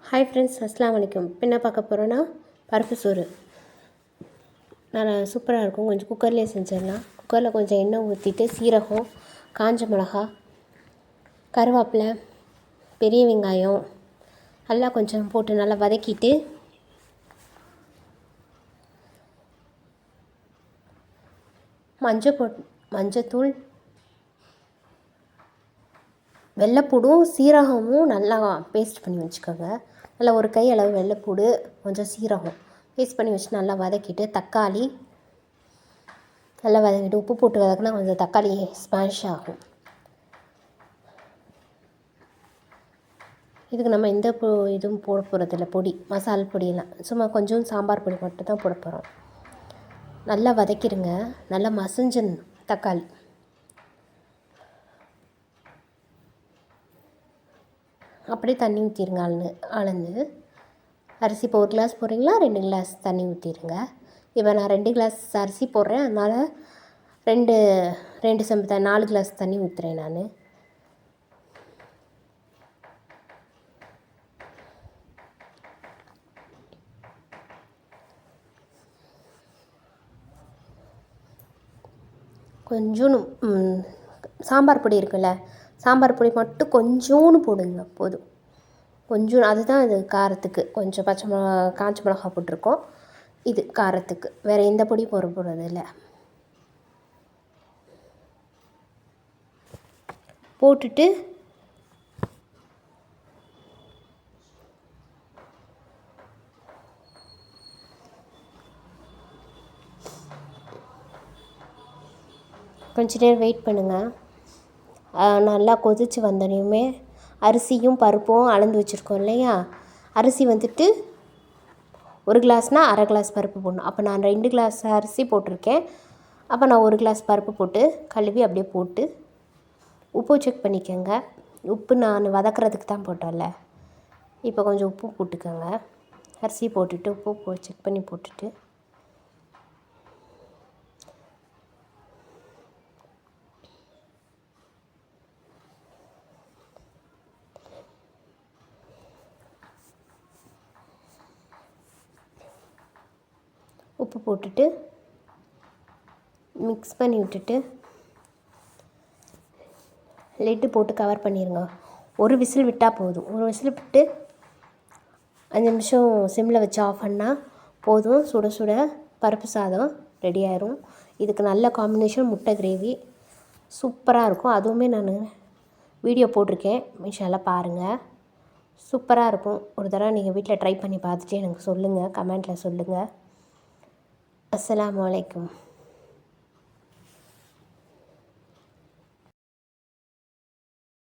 Hi friends, அஸ்ஸலாமு அலைக்கும். இப்போ என்ன பார்க்க போகிறோன்னா பருப்பு சோறு. நல்லா சூப்பராக இருக்கும். கொஞ்சம் குக்கர்லேயே செஞ்சிடலாம். குக்கரில் கொஞ்சம் எண்ணெய் ஊற்றிட்டு சீரகம், காஞ்ச மிளகா, கருவேப்பிலை, பெரிய வெங்காயம் எல்லாம் கொஞ்சம் போட்டு நல்லா வதக்கிட்டு மஞ்சத்தூள், வெள்ளைப்பூடும் சீரகமும் நல்லா பேஸ்ட் பண்ணி வச்சுக்கோங்க. நல்லா ஒரு கை அளவு வெள்ளைப்பூடு, கொஞ்சம் சீரகம் பேஸ்ட் பண்ணி வச்சு நல்லா வதக்கிட்டு தக்காளி நல்லா வதக்கிட்டு உப்பு போட்டு வதக்கினா கொஞ்சம் தக்காளி ஸ்மாஷ் ஆகும். இதுக்கு நம்ம எந்த இதுவும் போட போகிறதில்ல, பொடி மசால் பொடியெல்லாம் சும்மா கொஞ்சம் சாம்பார் பொடி மட்டும் தான் போட போகிறோம். நல்லா வதக்கிடுங்க. நல்லா மசிஞ்சிடணும் தக்காளி. அப்படியே தண்ணி ஊற்றிடுங்க. அளந்து அரிசி இப்போ 1 கிளாஸ் போடுறீங்களா 2 கிளாஸ் தண்ணி ஊற்றிடுங்க. இப்போ நான் 2 கிளாஸ் அரிசி போடுறேன், அதனால் 2 செம்பு 4 கிளாஸ் தண்ணி ஊற்றுறேன் நான். கொஞ்சோண்டு சாம்பார் பொடி இருக்குல்ல, சாம்பார் பொடி மட்டும் கொஞ்சோண்டு போடுங்க, போதும். கொஞ்சம் அதுதான் இது காரத்துக்கு. கொஞ்சம் காஞ்ச மிளகா போட்டிருக்கோம், இது காரத்துக்கு. வேறு எந்த பொடியும் போடுறது இல்லை. போட்டுட்டு கொஞ்ச நேரம் வெயிட் பண்ணுங்கள். நல்லா கொதித்து வந்தோடனே அரிசியும் பருப்பும் அளந்து வச்சுருக்கோம் இல்லையா, அரிசி வந்துட்டு 1 கிளாஸ்னால் அரை கிளாஸ் பருப்பு போடணும். அப்போ நான் 2 கிளாஸ் அரிசி போட்டிருக்கேன். அப்போ நான் 1 கிளாஸ் பருப்பு போட்டு கழுவி அப்படியே போட்டு உப்பு செக் பண்ணிக்கோங்க. உப்பு நான் வதக்கிறதுக்கு தான் போட்டோம்ல, இப்போ கொஞ்சம் உப்பு போட்டுக்கோங்க. அரிசி போட்டுட்டு உப்பு செக் பண்ணி போட்டுட்டு உப்பு போட்டுட்டு மிக்ஸ் பண்ணி விட்டுட்டு லிட்டு போட்டு கவர் பண்ணிடுங்க. ஒரு விசில் விட்டால் போதும். ஒரு விசில் விட்டு 5 நிமிஷம் சிம்மில் வச்சு ஆஃப் பண்ணால் போதும். சுட சுட பருப்பு சாதம் ரெடி ஆயிரும். இதுக்கு நல்ல காம்பினேஷன் முட்டை கிரேவி சூப்பராக இருக்கும். அதுவுமே நான் வீடியோ போட்டிருக்கேன், இன்ஷால்லாம் பாருங்கள். சூப்பராக இருக்கும். ஒரு தடவை நீங்கள் வீட்டில் ட்ரை பண்ணி பார்த்துட்டு எனக்கு சொல்லுங்கள், கமெண்ட்டில் சொல்லுங்கள். அஸ்ஸலாமு அலைக்கும்.